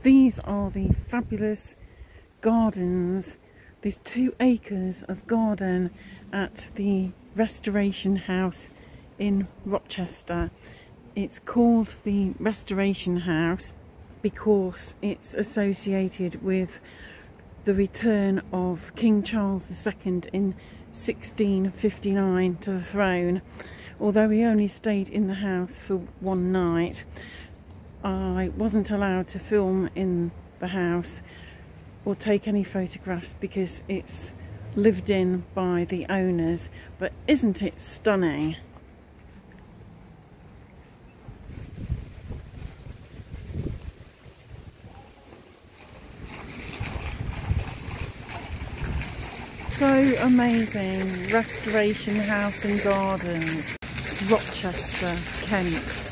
These are the fabulous gardens. There's 2 acres of garden at the Restoration House in Rochester. It's called the Restoration House because it's associated with the return of King Charles II in 1659 to the throne. Although he only stayed in the house for 1 night, I wasn't allowed to film in the house or take any photographs because it's lived in by the owners. But isn't it stunning? So amazing. Restoration House and Gardens, Rochester, Kent.